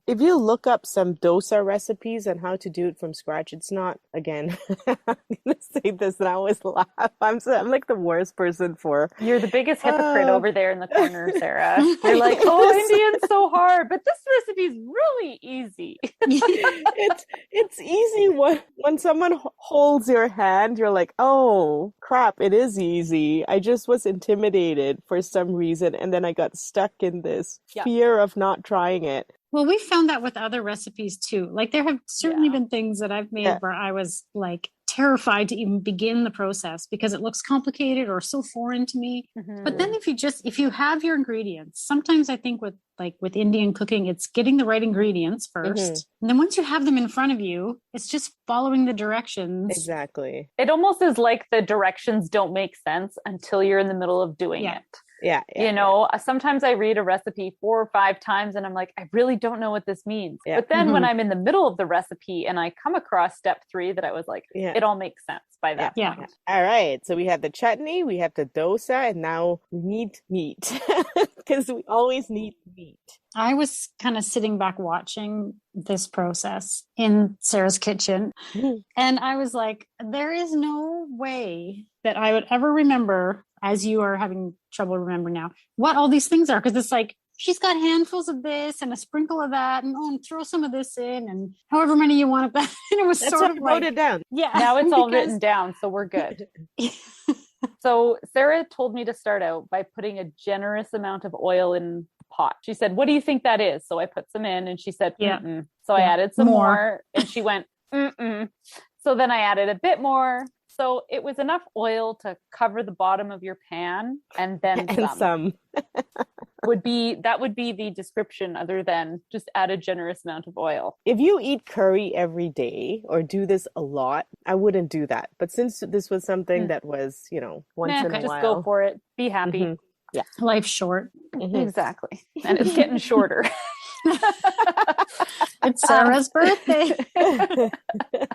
If you look up some dosa recipes and how to do it from scratch, it's not. Again, I'm gonna say this, and I always laugh. I'm like the worst person for. You're the biggest hypocrite over there in the corner, Sarah. You're like, Indian's so hard, but this recipe is really easy. It's easy when someone holds your hand. You're like, oh. Crap, it is easy. I just was intimidated for some reason, and then I got stuck in this fear of not trying it. Well, we found that with other recipes too. Like there have certainly been things that I've made where I was like terrified to even begin the process because it looks complicated or so foreign to me. But then if you have your ingredients, sometimes I think with Indian cooking, it's getting the right ingredients first. And then once you have them in front of you, it's just following the directions. Exactly. It almost is like the directions don't make sense until you're in the middle of doing it. Yeah. Sometimes I read a recipe 4 or 5 times and I'm like, I really don't know what this means. Yeah. But then when I'm in the middle of the recipe and I come across step 3 that I was like, it all makes sense by that point. All right. So we have the chutney, we have the dosa, and now we need meat because we always need Sweet. I was kind of sitting back watching this process in Sarah's kitchen. And I was like, there is no way that I would ever remember, as you are having trouble remembering now, what all these things are. Because it's like, she's got handfuls of this and a sprinkle of that, and throw some of this in, and however many you want of that. And it was That's sort of like, wrote it down. Yeah. Now it's all written down, so we're good. So Sarah told me to start out by putting a generous amount of oil in the pot. She said, "What do you think that is?" So I put some in, and she said, "Mm-mm." So I added some more, and she went, "Mm-mm." So then I added a bit more. So it was enough oil to cover the bottom of your pan, and then some. would be the description, other than just add a generous amount of oil. If you eat curry every day or do this a lot, I wouldn't do that. But since this was something that was, once in a while. Just go for it. Be happy. Mm-hmm. Yeah. Life's short. Mm-hmm. Exactly. And it's getting shorter. It's Sarah's birthday.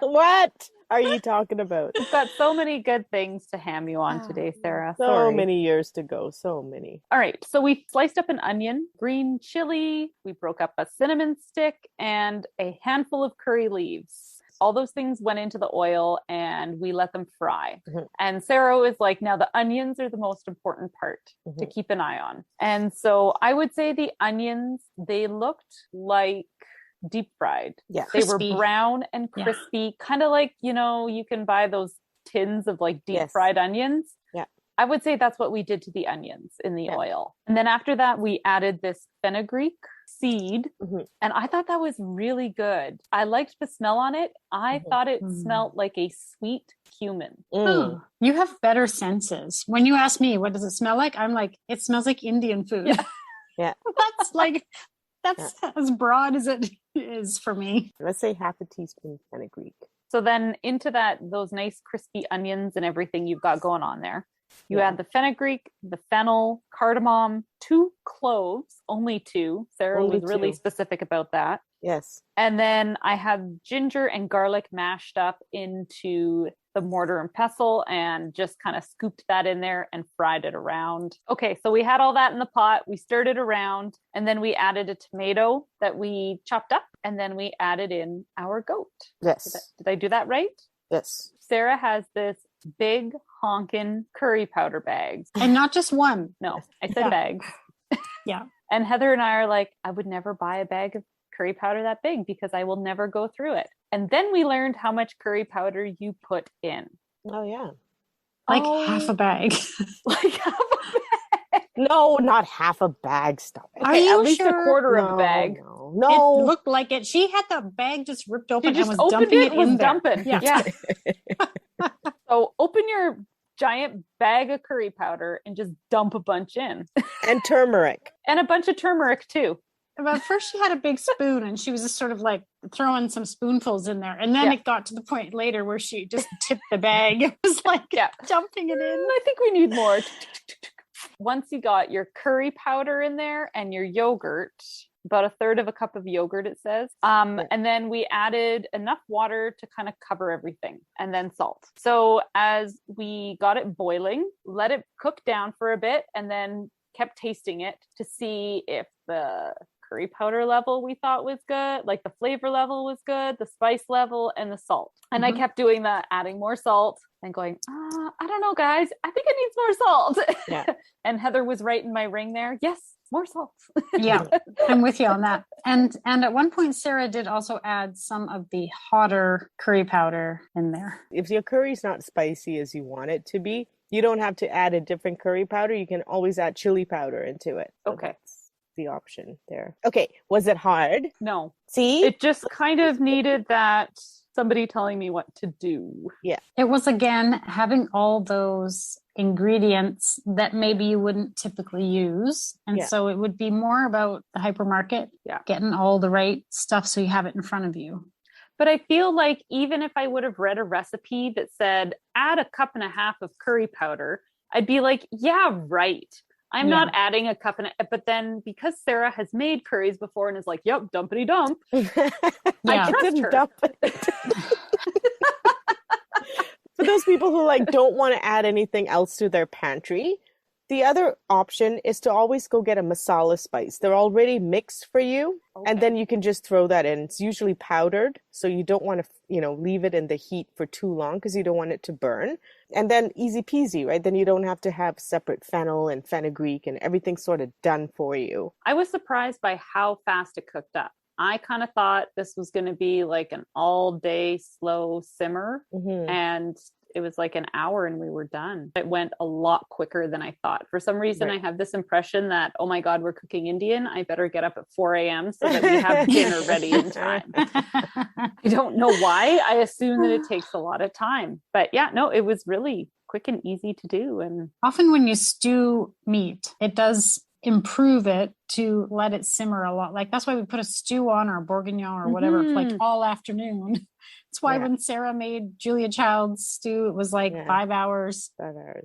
What are you talking about? We've got so many good things to ham you on today, Sarah. So many years to go. So many. All right. So we sliced up an onion, green chili. We broke up a cinnamon stick and a handful of curry leaves. All those things went into the oil and we let them fry. Mm-hmm. And Sarah was like, now the onions are the most important part to keep an eye on. And so I would say the onions, they looked like deep fried. Yeah. They were brown and crispy, kind of like, you can buy those tins of like deep fried onions. Yeah. I would say that's what we did to the onions in the oil. And then after that, we added this fenugreek seed. And I thought that was really good. I liked the smell on it. I thought it smelled like a sweet cumin. Oh, you have better senses. When you ask me, what does it smell like? I'm like, it smells like Indian food. Yeah. That's as broad as it is for me. Let's say half a teaspoon fenugreek. So then into those nice crispy onions and everything you've got going on there, you add the fenugreek, the fennel, cardamom, 2 cloves, only 2. Sarah was really specific about that. Yes. And then I had ginger and garlic mashed up into the mortar and pestle and just kind of scooped that in there and fried it around. Okay, so we had all that in the pot. We stirred it around, and then we added a tomato that we chopped up, and then we added in our goat. Yes. Did I do that right? Yes. Sarah has this big honkin' curry powder bags. And not just one. No, I said bags. Yeah. And Heather and I are like, I would never buy a bag of curry powder that big because I will never go through it. And then we learned how much curry powder you put in. Oh, yeah. Like half a bag. Like half a bag. No, not half a bag. Stop it. Are you at least sure? a quarter of a bag. No. It looked like it. She had the bag just ripped open She just and was opened dumping it it in there. dumping. Yeah. So open your giant bag of curry powder and just dump a bunch in. And turmeric. And a bunch of turmeric too. But first she had a big spoon and she was just sort of like throwing some spoonfuls in there. And then it got to the point later where she just tipped the bag. It was like dumping it in. I think we need more. Once you got your curry powder in there and your yogurt, about 1/3 of a cup of yogurt, it says. And then we added enough water to kind of cover everything, and then salt. So as we got it boiling, let it cook down for a bit, and then kept tasting it to see if the curry powder level we thought was good, like the flavor level was good, the spice level, and the salt. And I kept doing that, adding more salt and going, I don't know, guys, I think it needs more salt. Yeah. And Heather was right in my ring there. Yes, more salt. Yeah, I'm with you on that. And at one point, Sarah did also add some of the hotter curry powder in there. If your curry's not spicy as you want it to be, you don't have to add a different curry powder. You can always add chili powder into it. So okay. That's the option there. Okay. Was it hard? No. See? It just kind of needed that somebody telling me what to do. Yeah. It was, again, having all those ingredients that maybe you wouldn't typically use. And so it would be more about the hypermarket, getting all the right stuff so you have it in front of you. But I feel like even if I would have read a recipe that said, add 1.5 cups of curry powder, I'd be like, yeah, right. I'm not adding 1.5 cups. But then because Sarah has made curries before and is like, yep, dumpity dump. I trust her. Dump it. For those people who don't want to add anything else to their pantry, The other option is to always go get a masala spice. They're already mixed for you, and then you can just throw that in. It's usually powdered, so you don't want to, leave it in the heat for too long because you don't want it to burn. And then easy peasy, right? Then you don't have to have separate fennel and fenugreek and everything sort of done for you. I was surprised by how fast it cooked up. I kind of thought this was going to be like an all-day slow simmer, and it was like an hour and we were done. It went a lot quicker than I thought. For some reason, I have this impression that, oh my God, we're cooking Indian. I better get up at 4 a.m. so that we have dinner ready in time. I don't know why. I assume that it takes a lot of time. But yeah, no, it was really quick and easy to do. And often when you stew meat, it does improve it to let it simmer a lot. Like that's why we put a stew on or a bourguignon or whatever, like all afternoon. That's why when Sarah made Julia Child's stew, it was like 5 hours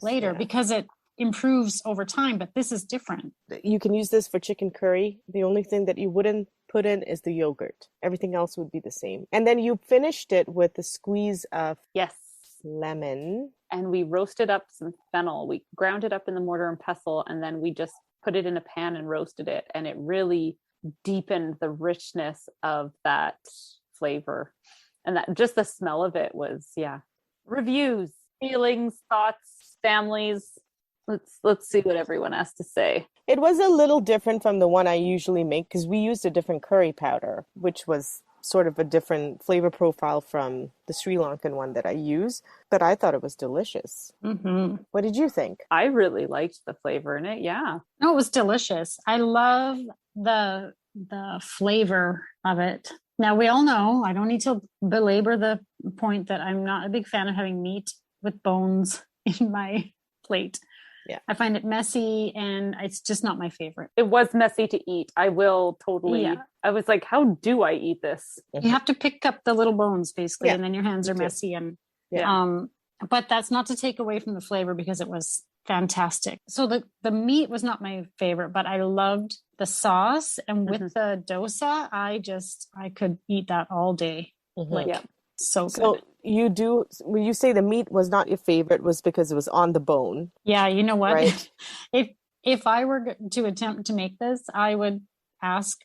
later because it improves over time. But this is different. You can use this for chicken curry. The only thing that you wouldn't put in is the yogurt. Everything else would be the same. And then you finished it with a squeeze of lemon. And we roasted up some fennel. We ground it up in the mortar and pestle, and then we just put it in a pan and roasted it. And it really deepened the richness of that flavor. And that just the smell of it was, Reviews, feelings, thoughts, families. Let's see what everyone has to say. It was a little different from the one I usually make because we used a different curry powder, which was sort of a different flavor profile from the Sri Lankan one that I use. But I thought it was delicious. What did you think? I really liked the flavor in it. Yeah. No, it was delicious. I love the flavor of it. Now, we all know, I don't need to belabor the point that I'm not a big fan of having meat with bones in my plate. Yeah. I find it messy and it's just not my favorite. It was messy to eat. I will totally, I was like, how do I eat this? You have to pick up the little bones basically, and then your hands are messy. And but that's not to take away from the flavor because it was fantastic. So the meat was not my favorite, but I loved the sauce, and with the dosa, I could eat that all day. So good. So when you say the meat was not your favorite, was because it was on the bone. Yeah, you know what? Right? if I were to attempt to make this, I would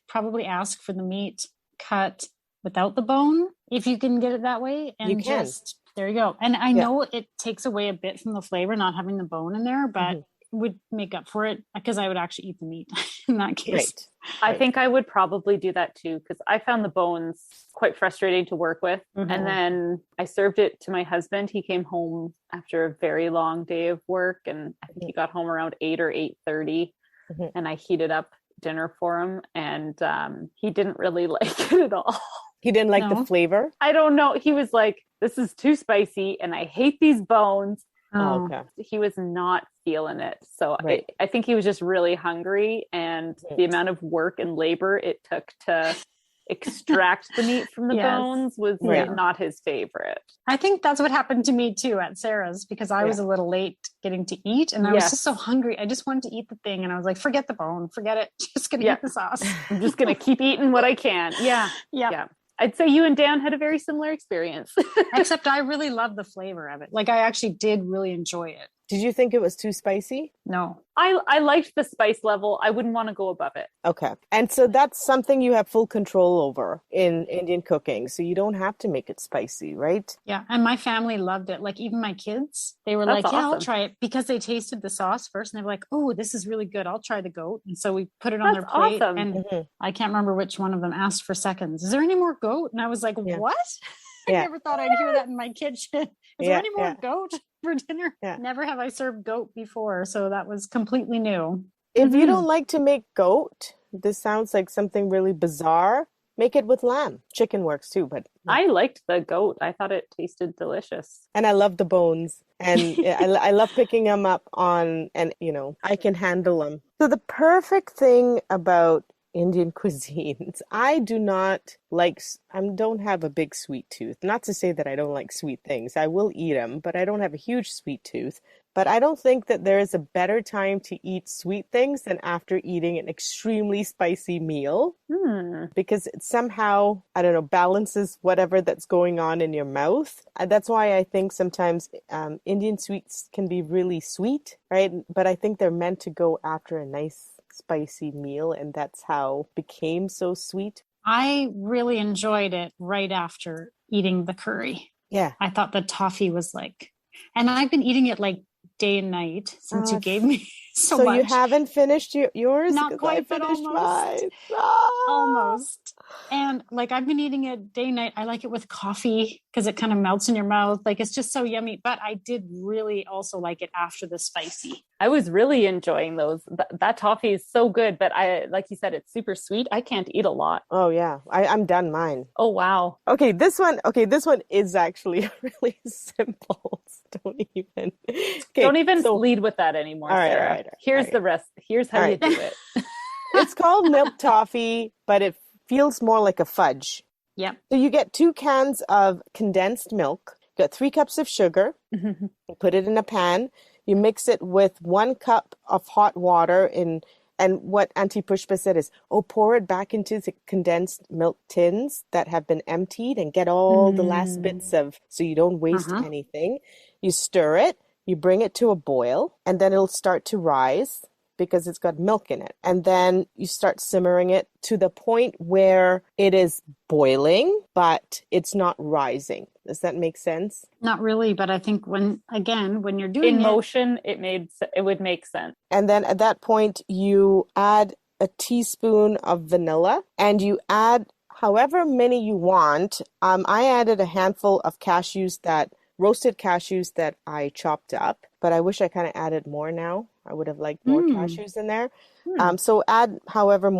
probably ask for the meat cut without the bone, if you can get it that way. And you can. There you go. And I know it takes away a bit from the flavor, not having the bone in there, but would make up for it because I would actually eat the meat in that case. I think I would probably do that too, because I found the bones quite frustrating to work with. And then I served it to my husband. He came home after a very long day of work, and I think he got home around 8 or 8:30, and I heated up dinner for him, and he didn't really like it at all. He didn't like the flavor? I don't know. He was like, this is too spicy and I hate these bones. Oh, okay. He was not feeling it. So I think he was just really hungry, and the amount of work and labor it took to extract the meat from the bones was not his favorite. I think that's what happened to me too at Sarah's, because I was a little late getting to eat, and I was just so hungry. I just wanted to eat the thing, and I was like, forget the bone, forget it. Just gonna eat the sauce. I'm just gonna keep eating what I can. Yeah. I'd say you and Dan had a very similar experience. Except I really love the flavor of it. Like, I actually did really enjoy it. Did you think it was too spicy? No. I liked the spice level. I wouldn't want to go above it. Okay. And so that's something you have full control over in Indian cooking. So you don't have to make it spicy, right? Yeah. And my family loved it. Like, even my kids, they were like, I'll try it, because they tasted the sauce first and they were like, oh, this is really good. I'll try the goat. And so we put it on their plate. Awesome. And I can't remember which one of them asked for seconds. Is there any more goat? And I was like, what? I never thought I'd hear that in my kitchen. Is there any more goat for dinner? Never have I served goat before, so that was completely new. If you don't like to make goat, this sounds like something really bizarre. Make it with lamb. Chicken works too, but I liked the goat. I thought it tasted delicious. And I love the bones. And I love picking them up and I can handle them. So the perfect thing about Indian cuisines, I don't have a big sweet tooth. Not to say that I don't like sweet things. I will eat them, but I don't have a huge sweet tooth. But I don't think that there is a better time to eat sweet things than after eating an extremely spicy meal. Because it somehow, I don't know, balances whatever that's going on in your mouth. That's why I think sometimes Indian sweets can be really sweet, right? But I think they're meant to go after a nice spicy meal, and that's how it became so sweet. I really enjoyed it right after eating the curry. Yeah. I thought the toffee was and I've been eating it day and night since you gave me so much. So you haven't finished yours? Not quite, but almost. Mine. Almost. And I've been eating it day and night. I like it with coffee because it kind of melts in your mouth. It's just so yummy. But I did really also like it after the spicy. I was really enjoying those. That toffee is so good, but like you said, it's super sweet. I can't eat a lot. Oh yeah, I'm done mine. Oh wow. Okay, this one is actually really simple. Don't even lead with that anymore, Sarah. All right. Here's the rest. Here's how you do it. It's called milk toffee, but it feels more like a fudge. Yep. So you get 2 cans of condensed milk. You got 3 cups of sugar. You put it in a pan. You mix it with 1 cup of hot water and what Auntie Pushpa said is, pour it back into the condensed milk tins that have been emptied and get all the last bits so you don't waste anything. You stir it, you bring it to a boil, and then it'll start to rise because it's got milk in it. And then you start simmering it to the point where it is boiling, but it's not rising. Does that make sense? Not really, but I think when you're doing in motion, it would make sense. And then at that point, you add a teaspoon of vanilla, and you add however many you want. I added a handful of roasted cashews that I chopped up, but I wish I kind of added more now. I would have liked more cashews in there. So add however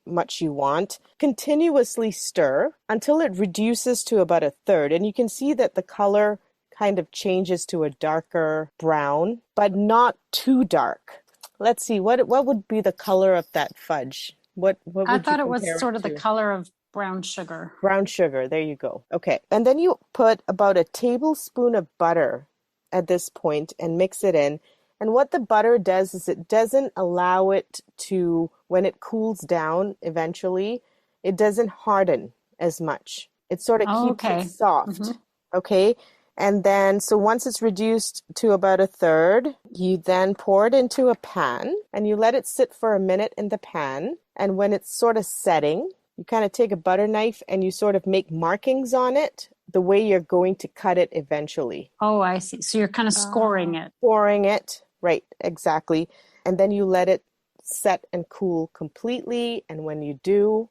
much you want. Continuously stir until it reduces to about a third. And you can see that the color kind of changes to a darker brown, but not too dark. Let's see, what would be the color of that fudge? What would I thought it was sort of the color of brown sugar. Brown sugar, there you go. Okay. And then you put about a tablespoon of butter at this point and mix it in. And what the butter does is it doesn't allow it to, when it cools down eventually, it doesn't harden as much. It sort of keeps it soft. Okay. And then, so once it's reduced to about a third, you then pour it into a pan and you let it sit for a minute in the pan. And when it's sort of setting, you kind of take a butter knife and you sort of make markings on it the way you're going to cut it eventually. Oh, I see. So you're kind of scoring it. Scoring it. Right, exactly. And then you let it set and cool completely. And when you do,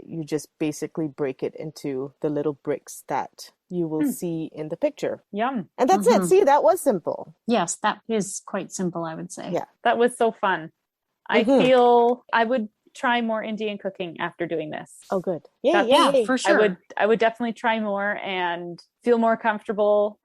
you just basically break it into the little bricks that you will see in the picture. Yum. And that's it. See, that was simple. Yes, that is quite simple, I would say. Yeah. That was so fun. I feel I would try more Indian cooking after doing this. Oh, good. Yeah, for sure. I would definitely try more and feel more comfortable,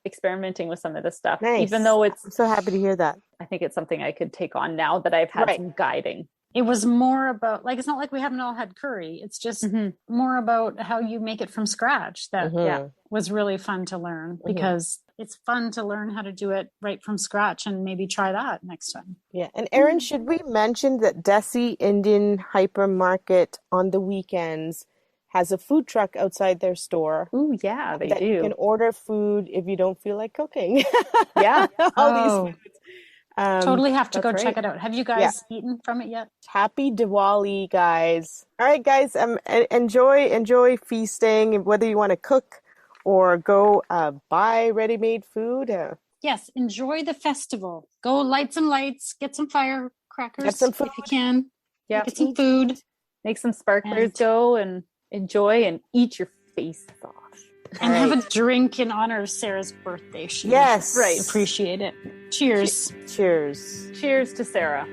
experimenting with some of this stuff. Nice. Even though I'm so happy to hear that. I think it's something I could take on now that I've had some guiding. It was more about, it's not like we haven't all had curry. It's just more about how you make it from scratch. That was really fun to learn because it's fun to learn how to do it right from scratch and maybe try that next time. Yeah. And Erin, should we mention that Desi Indian Hypermarket on the weekends has a food truck outside their store. Ooh, yeah, they do. You can order food if you don't feel like cooking. Yeah. All these foods. Totally have to go check it out. Have you guys eaten from it yet? Happy Diwali, guys. All right, guys, enjoy feasting, whether you want to cook or go buy ready-made food. Yes, enjoy the festival. Go light some lights, get some firecrackers get some food. If you can. Yeah. Get some food. Make some sparklers go and enjoy and eat your face off. And have a drink in honor of Sarah's birthday. She appreciate it. Cheers. Cheers. Cheers to Sarah.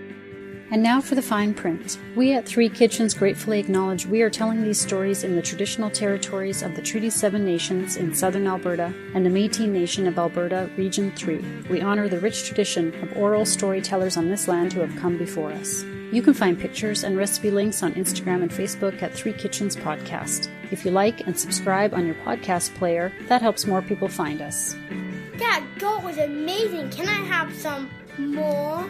And now for the fine print. We at Three Kitchens gratefully acknowledge we are telling these stories in the traditional territories of the Treaty 7 nations in southern Alberta and the Métis Nation of Alberta, Region 3. We honor the rich tradition of oral storytellers on this land who have come before us. You can find pictures and recipe links on Instagram and Facebook at Three Kitchens Podcast. If you like and subscribe on your podcast player, that helps more people find us. That goat was amazing. Can I have some more?